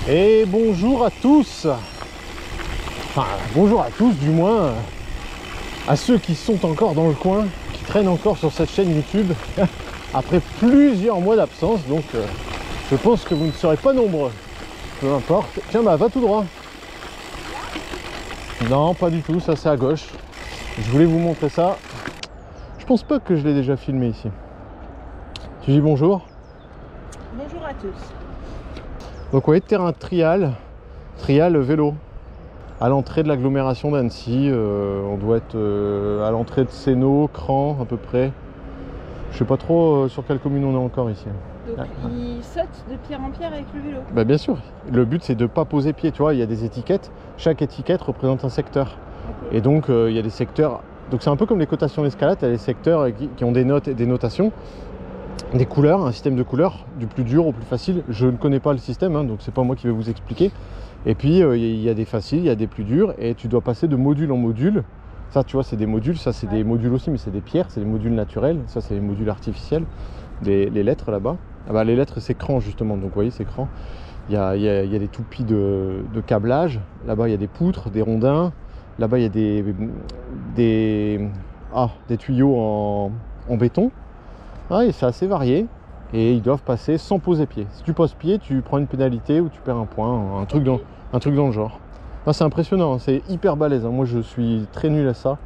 Et bonjour à tous, enfin bonjour à tous du moins, à ceux qui sont encore dans le coin, qui traînent encore sur cette chaîne YouTube après plusieurs mois d'absence, donc je pense que vous ne serez pas nombreux, peu importe. Tiens bah va tout droit. Non pas du tout, ça c'est à gauche, je voulais vous montrer ça, je pense pas que je l'ai déjà filmé ici. Tu dis bonjour? Bonjour à tous. Donc ouais, terrain trial vélo, à l'entrée de l'agglomération d'Annecy, on doit être à l'entrée de Sénaux, Cran à peu près. Je sais pas trop sur quelle commune on est encore ici. Donc il saute de pierre en pierre avec le vélo. Bah bien sûr, le but c'est de ne pas poser pied, tu vois, il y a des étiquettes, chaque étiquette représente un secteur. Okay. Et donc il y a des secteurs, donc c'est un peu comme les cotations d'escalade, il y a des secteurs qui ont des notes et des notations. Des couleurs, un système de couleurs, du plus dur au plus facile. Je ne connais pas le système, hein, donc c'est pas moi qui vais vous expliquer. Et puis il y a des faciles, il y a des plus durs, et tu dois passer de module en module. Ça, tu vois, c'est des modules, ça c'est des modules aussi, mais c'est des pierres, c'est des modules naturels. Ça, c'est les modules artificiels. Les lettres là-bas. Ah bah, les lettres, c'est cran justement, donc vous voyez, c'est cran. Il y a des toupies de câblage. Là-bas, il y a des poutres, des rondins. Là-bas, il y a des tuyaux en béton. Ah, et c'est assez varié et ils doivent passer sans poser pied. Si tu poses pied, tu prends une pénalité ou tu perds un point, un truc dans le genre. C'est impressionnant, hein, c'est hyper balèze, hein. Moi je suis très nul à ça.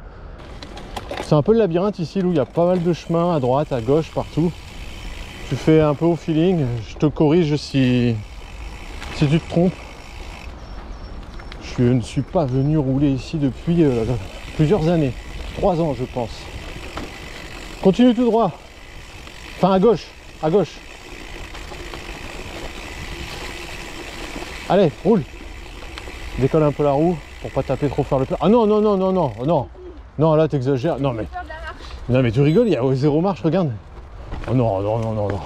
C'est un peu le labyrinthe ici, où il y a pas mal de chemins à droite, à gauche, partout. Tu fais un peu au feeling, je te corrige si tu te trompes. Je ne suis pas venu rouler ici depuis plusieurs années, 3 ans je pense. Continue tout droit. Enfin à gauche, à gauche. Allez, roule. Décolle un peu la roue pour pas taper trop fort le plat. Ah non, non, non, non, non, non. Non, là t'exagères. Non mais tu rigoles, il y a 0 marche, regarde. Oh non, non, non, non, non.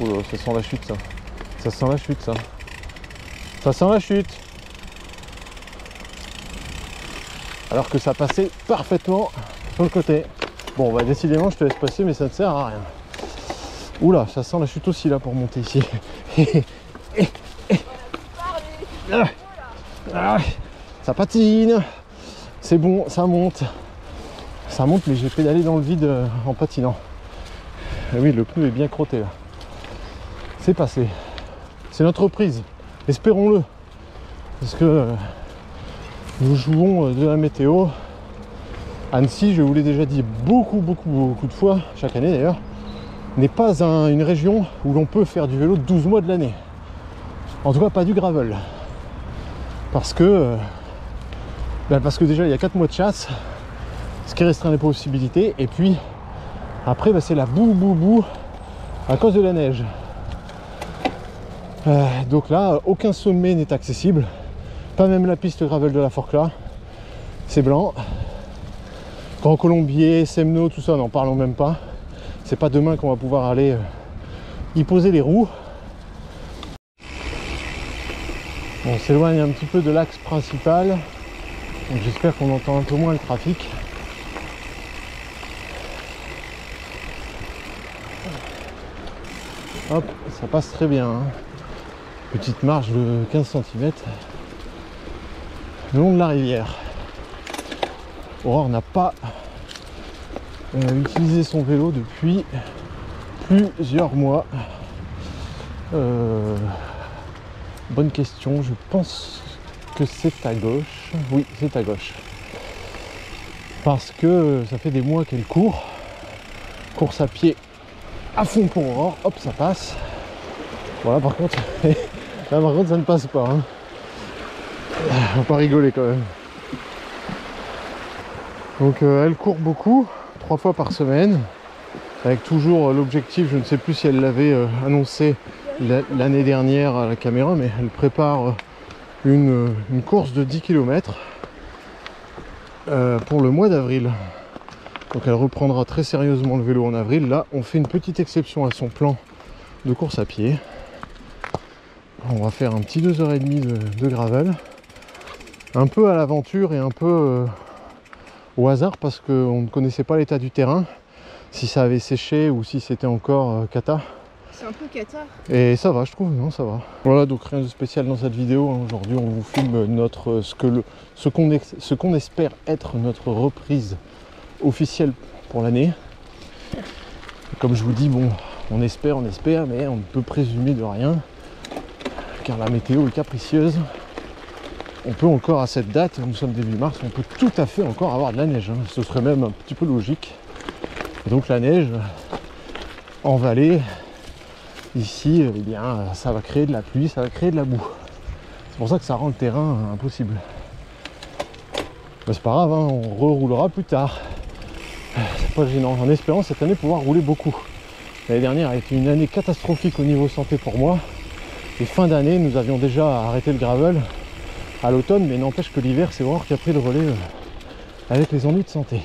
Oh, ça sent la chute ça. Ça sent la chute ça. Ça sent la chute. Alors que ça passait parfaitement sur le côté. Bon, bah décidément, je te laisse passer, mais ça ne sert à rien. Oula, ça sent la chute aussi là pour monter ici. Ça patine. C'est bon, ça monte. Ça monte, mais j'ai pédalé dans le vide en patinant. Et oui, le pneu est bien crotté là. C'est passé. C'est notre reprise. Espérons-le. Parce que nous jouons de la météo. Annecy, je vous l'ai déjà dit beaucoup de fois, chaque année d'ailleurs, n'est pas une région où l'on peut faire du vélo 12 mois de l'année. En tout cas, pas du gravel. Parce que déjà, il y a 4 mois de chasse, ce qui restreint les possibilités. Et puis, après, c'est la boue à cause de la neige. Donc là, aucun sommet n'est accessible. Pas même la piste gravel de la Forclaz. C'est blanc. Grand Colombier, Semno, tout ça, n'en parlons même pas. C'est pas demain qu'on va pouvoir aller y poser les roues. On s'éloigne un petit peu de l'axe principal, donc j'espère qu'on entend un peu moins le trafic. Hop, ça passe très bien, hein. Petite marge de 15 cm le long de la rivière. Aurore n'a pas utilisé son vélo depuis plusieurs mois. Bonne question, je pense que c'est à gauche. Oui, c'est à gauche. Parce que ça fait des mois qu'elle court. Course à pied à fond pour Aurore. Hop, ça passe. Voilà, par contre, là, par contre, ça ne passe pas, hein. On va pas rigoler quand même. Donc elle court beaucoup, 3 fois par semaine, avec toujours l'objectif, je ne sais plus si elle l'avait annoncé l'année dernière à la caméra, mais elle prépare une course de 10 km pour le mois d'avril. Donc elle reprendra très sérieusement le vélo en avril. Là, on fait une petite exception à son plan de course à pied. On va faire un petit 2h30 de gravel. Un peu à l'aventure et un peu au hasard parce qu'on ne connaissait pas l'état du terrain. Si ça avait séché ou si c'était encore cata. C'est un peu cata. Et ça va, je trouve, non, ça va. Voilà, donc rien de spécial dans cette vidéo. Aujourd'hui, on vous filme ce qu'on espère être notre reprise officielle pour l'année. Comme je vous dis, bon, on espère, mais on ne peut présumer de rien. Car la météo est capricieuse. On peut encore à cette date, nous sommes début mars, on peut tout à fait encore avoir de la neige, hein. Ce serait même un petit peu logique. Et donc la neige en vallée, ici, eh bien, ça va créer de la pluie, ça va créer de la boue. C'est pour ça que ça rend le terrain impossible. Mais c'est pas grave, hein, on reroulera plus tard. C'est pas gênant, en espérant cette année pouvoir rouler beaucoup. L'année dernière a été une année catastrophique au niveau santé pour moi. Et fin d'année, nous avions déjà arrêté le gravel à l'automne, mais n'empêche que l'hiver, c'est Aurore qui a pris le relais avec les ennuis de santé.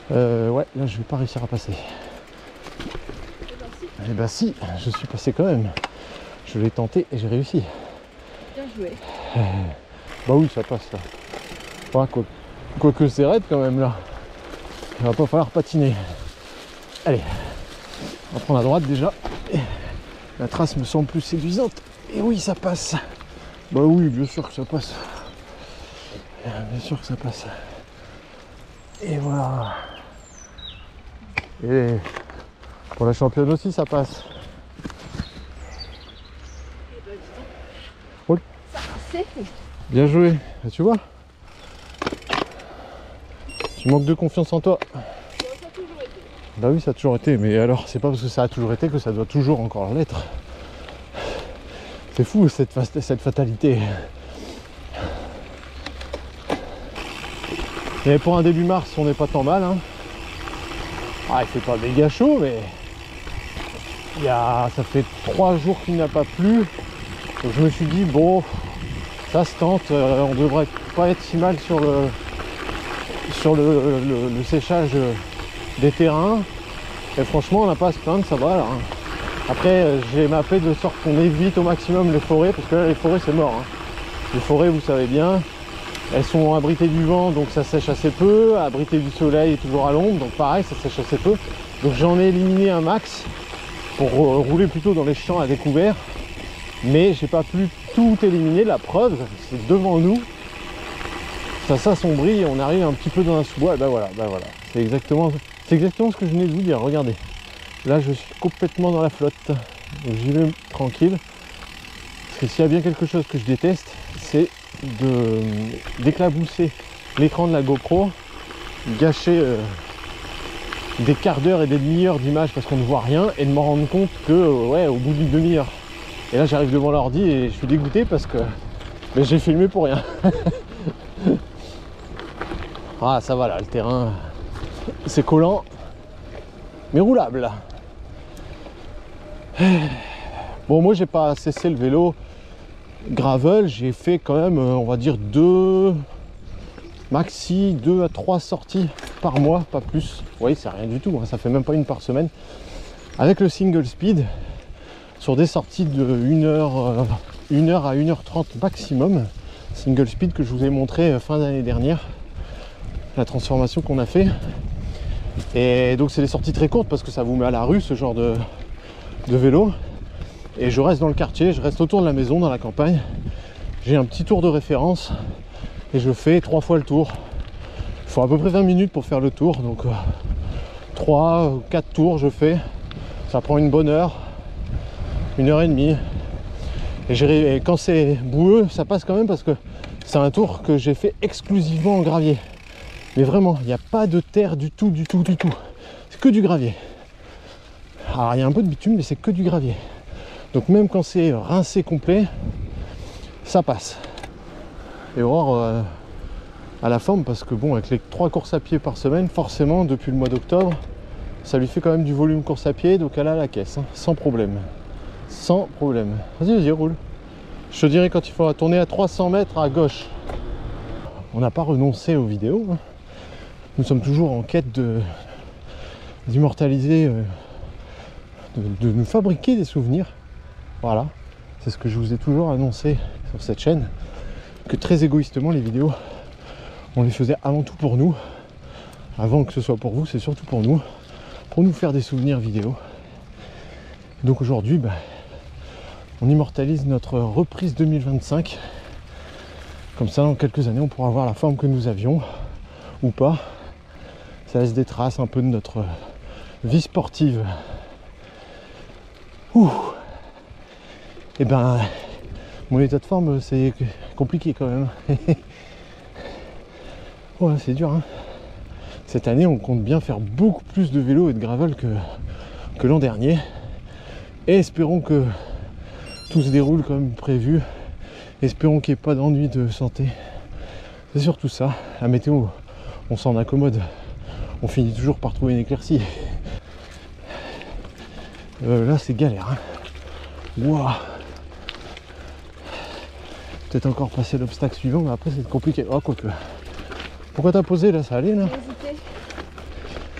Ouais, là je vais pas réussir à passer. Eh ben si, je suis passé quand même. Je l'ai tenté et j'ai réussi. Bien joué. Bah oui, ça passe là. Voilà, quoique c'est raide quand même là. Il va pas falloir patiner. Allez, on va prendre à droite déjà. La trace me semble plus séduisante. Et oui, ça passe. Bah oui, bien sûr que ça passe. Bien sûr que ça passe. Et voilà. Et pour la championne aussi, ça passe. Oh. Ça, c'est fait. Bien joué. Et tu vois, tu manques de confiance en toi. Ça a toujours été. Bah oui, ça a toujours été. Mais alors, c'est pas parce que ça a toujours été que ça doit toujours encore l'être. C'est fou cette fatalité. Et pour un début mars, on n'est pas tant mal, hein. Ah, il fait pas méga chaud, mais ça fait 3 jours qu'il n'a pas plu. Donc je me suis dit, bon, ça se tente, on devrait pas être si mal sur le séchage des terrains. Et franchement, on n'a pas à se plaindre, ça va là, hein. Après, j'ai mappé de sorte qu'on évite au maximum les forêts, parce que là, les forêts, c'est mort, hein. Les forêts, vous savez bien, elles sont abritées du vent, donc ça sèche assez peu, abritées du soleil et toujours à l'ombre, donc pareil, ça sèche assez peu. Donc j'en ai éliminé un max pour rouler plutôt dans les champs à découvert, mais j'ai pas pu tout éliminer. La preuve, c'est devant nous, ça s'assombrit, on arrive un petit peu dans un sous-bois, et ben voilà, c'est exactement ce que je venais de vous dire. Regardez, là je suis complètement dans la flotte, donc j'y vais tranquille, parce que s'il y a bien quelque chose que je déteste, c'est d'éclabousser l'écran de la GoPro, gâcher des quarts d'heure et des demi-heures d'image parce qu'on ne voit rien, et de m'en rendre compte que ouais, au bout d'une demi-heure, et là j'arrive devant l'ordi et je suis dégoûté parce que j'ai filmé pour rien. Ah, ça va là, le terrain c'est collant mais roulable. Bon, moi j'ai pas cessé le vélo gravel, j'ai fait quand même on va dire 2 à 3 sorties par mois, pas plus. Oui, c'est rien du tout, hein, ça fait même pas une par semaine avec le single speed. sur des sorties de 1 heure à 1h30 maximum, single speed, que je vous ai montré fin d'année dernière, la transformation qu'on a fait. Et donc c'est des sorties très courtes parce que ça vous met à la rue ce genre de vélo. Et je reste dans le quartier, je reste autour de la maison, dans la campagne. J'ai un petit tour de référence et je fais 3 fois le tour. Il faut à peu près 20 minutes pour faire le tour, donc 3 ou 4 tours je fais. Ça prend une bonne heure, 1h30. Et quand c'est boueux, ça passe quand même parce que c'est un tour que j'ai fait exclusivement en gravier. Mais vraiment, il n'y a pas de terre du tout. C'est que du gravier. Alors il y a un peu de bitume, mais c'est que du gravier. Donc même quand c'est rincé complet, ça passe. Et Aurore a la forme parce que bon, avec les 3 courses à pied par semaine, forcément depuis le mois d'octobre, ça lui fait quand même du volume course à pied, donc elle a la caisse, hein, sans problème. Sans problème. Vas-y, roule. Je te dirai quand il faudra tourner à 300 mètres à gauche. On n'a pas renoncé aux vidéos, hein. Nous sommes toujours en quête d'immortaliser, de nous fabriquer des souvenirs. Voilà, c'est ce que je vous ai toujours annoncé sur cette chaîne, que très égoïstement les vidéos, on les faisait avant tout pour nous. Avant que ce soit pour vous, c'est surtout pour nous faire des souvenirs vidéo. Donc aujourd'hui, on immortalise notre reprise 2025. Comme ça, dans quelques années, on pourra voir la forme que nous avions, ou pas. Ça laisse des traces un peu de notre vie sportive. Ouh. Et mon état de forme, c'est compliqué quand même. Ouais, c'est dur, hein. Cette année, on compte bien faire beaucoup plus de vélo et de gravel que l'an dernier. Et espérons que tout se déroule comme prévu. Espérons qu'il n'y ait pas d'ennui de santé. C'est surtout ça. La météo, on s'en accommode. On finit toujours par trouver une éclaircie. Là, c'est galère, hein. Wow. Peut-être encore passer l'obstacle suivant, mais après, c'est compliqué. Oh, quoique. Pourquoi t'as posé là? Ça allait là?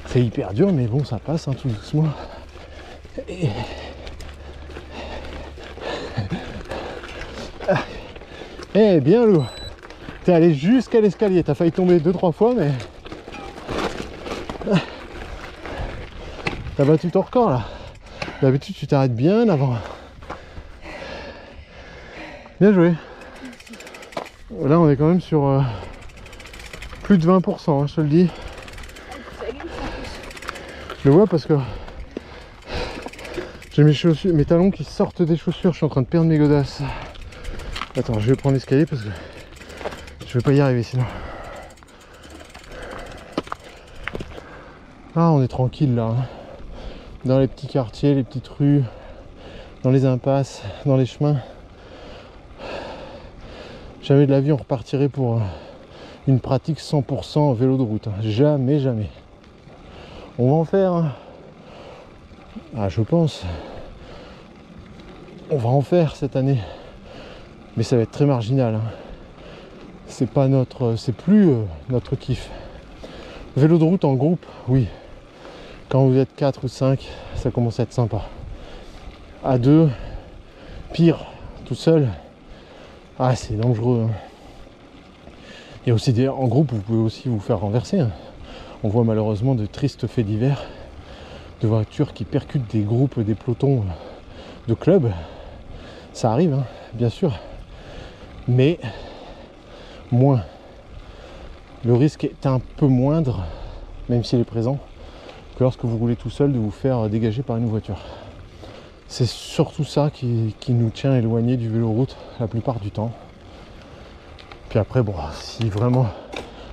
C'est hyper dur, mais bon, ça passe, hein, tout doucement. Eh bien lourd. T'es allé jusqu'à l'escalier, t'as failli tomber 2-3 fois, mais t'as battu ton record là. D'habitude tu t'arrêtes bien avant. Bien joué. Là on est quand même sur plus de 20%, hein, je te le dis. Je le vois parce que j'ai mes talons qui sortent des chaussures, je suis en train de perdre mes godasses. Attends, je vais prendre l'escalier parce que je vais pas y arriver sinon. Ah, on est tranquille là, hein. Dans les petits quartiers, les petites rues, dans les impasses, dans les chemins. Jamais de la vie on repartirait pour une pratique 100% vélo de route, hein. Jamais. On va en faire, hein. Ah, je pense. On va en faire cette année. Mais ça va être très marginal, hein. C'est plus notre kiff. Vélo de route en groupe, oui. Quand vous êtes 4 ou 5, ça commence à être sympa. À 2, pire, tout seul, ah c'est dangereux, hein. Il y a aussi en groupe, vous pouvez aussi vous faire renverser, hein. On voit malheureusement de tristes faits divers, de voitures qui percutent des groupes, des pelotons de clubs. Ça arrive, hein, bien sûr. Mais moins. Le risque est un peu moindre, même s'il est présent, que lorsque vous roulez tout seul, de vous faire dégager par une voiture. C'est surtout ça qui nous tient éloignés du vélo-route la plupart du temps. Puis après, bon, si vraiment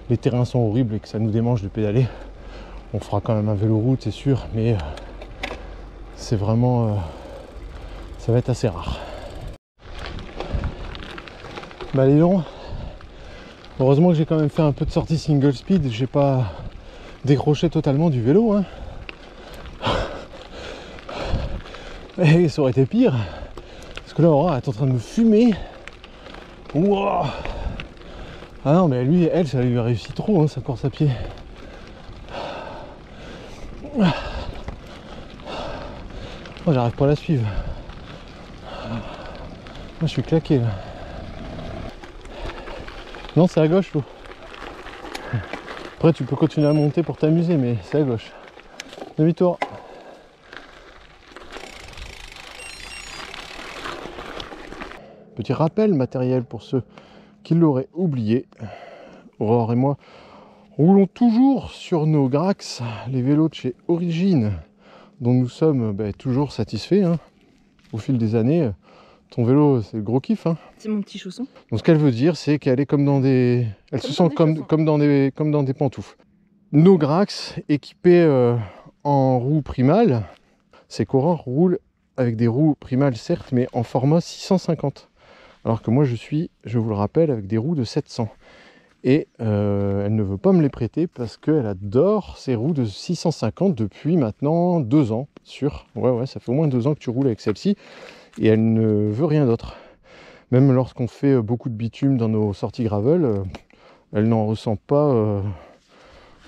les terrains sont horribles et que ça nous démange de pédaler, on fera quand même un vélo-route, c'est sûr, mais c'est vraiment... ça va être assez rare. Bah les longs, heureusement que j'ai quand même fait un peu de sortie single speed, j'ai pas décroché totalement du vélo, hein. Et ça aurait été pire, parce que là Aura est en train de me fumer. Wow. Ah non mais lui, elle, ça lui a réussi trop, hein, sa course à pied. Oh, j'arrive pas à la suivre. je suis claqué là. Non, c'est à gauche l'eau. Après tu peux continuer à monter pour t'amuser, mais c'est à gauche. Demi-tour. Petit rappel matériel pour ceux qui l'auraient oublié. Aurore et moi roulons toujours sur nos Grax, les vélos de chez Origine, dont nous sommes toujours satisfaits. Hein. Au fil des années, ton vélo c'est le gros kiff. Hein. C'est mon petit chausson. Donc ce qu'elle veut dire, c'est qu'elle est comme dans des... Elle se sent comme dans des pantoufles. Nos Grax équipés en roues primales, c'est qu'Aurore roule avec des roues primales certes, mais en format 650. Alors que moi je vous le rappelle, avec des roues de 700. Et elle ne veut pas me les prêter parce qu'elle adore ces roues de 650 depuis maintenant 2 ans. Sûr, ouais, ça fait au moins 2 ans que tu roules avec celle-ci. Et elle ne veut rien d'autre. Même lorsqu'on fait beaucoup de bitume dans nos sorties gravel, elle n'en ressent pas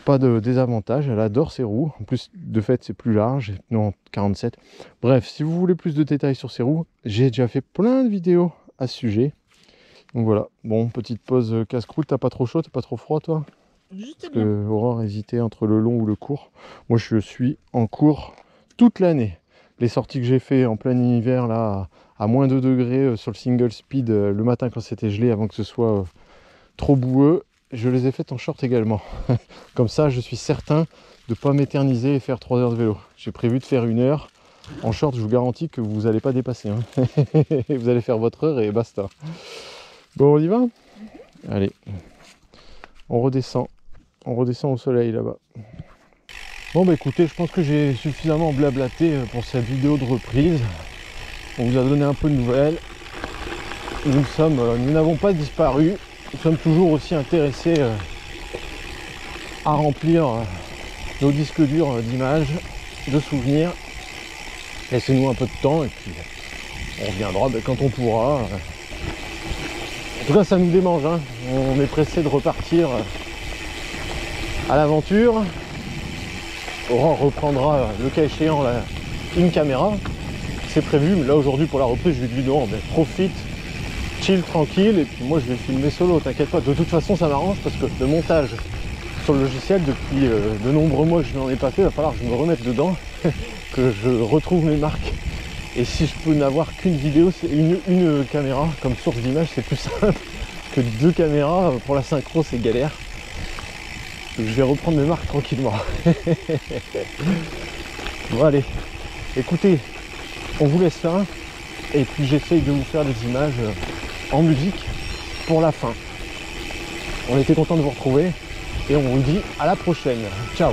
de désavantage. Elle adore ces roues. En plus, de fait, c'est plus large. Non, 47. Bref, si vous voulez plus de détails sur ces roues, j'ai déjà fait plein de vidéos à ce sujet. Donc voilà, bon, petite pause casse-croûte. T'as pas trop chaud, t'as pas trop froid toi? Juste Parce bien. que Aurore hésitait entre le long ou le court. Moi je suis en court toute l'année. Les sorties que j'ai fait en plein hiver là, à moins 2 degrés sur le single speed le matin quand c'était gelé, avant que ce soit trop boueux, je les ai faites en short également. Comme ça je suis certain de pas m'éterniser et faire 3 heures de vélo. J'ai prévu de faire 1 heure. En short, je vous garantis que vous n'allez pas dépasser. Hein. Vous allez faire votre heure et basta. Bon, on y va? Allez, on redescend au soleil là-bas. Bon bah écoutez, je pense que j'ai suffisamment blablaté pour cette vidéo de reprise. On vous a donné un peu de nouvelles. Nous n'avons pas disparu. Nous sommes toujours aussi intéressés à remplir nos disques durs d'images, de souvenirs. Laissez-nous un peu de temps et puis on reviendra quand on pourra. En tout cas, ça nous démange. Hein. On est pressé de repartir à l'aventure. Aurore reprendra le cas échéant une caméra. C'est prévu, mais là aujourd'hui pour la reprise, je lui dis non, profite, chill, tranquille. Et puis moi, je vais filmer solo, t'inquiète pas. De toute façon, ça m'arrange parce que le montage sur le logiciel, depuis de nombreux mois que je n'en ai pas fait, il va falloir que je me remette dedans, que je retrouve mes marques. Et si je peux n'avoir qu'une vidéo, c'est une caméra comme source d'image, c'est plus simple que 2 caméras. Pour la synchro, c'est galère. Donc je vais reprendre mes marques tranquillement. Bon allez, écoutez, on vous laisse ça. Et puis j'essaye de vous faire des images en musique pour la fin. On était content de vous retrouver et on vous dit à la prochaine. Ciao.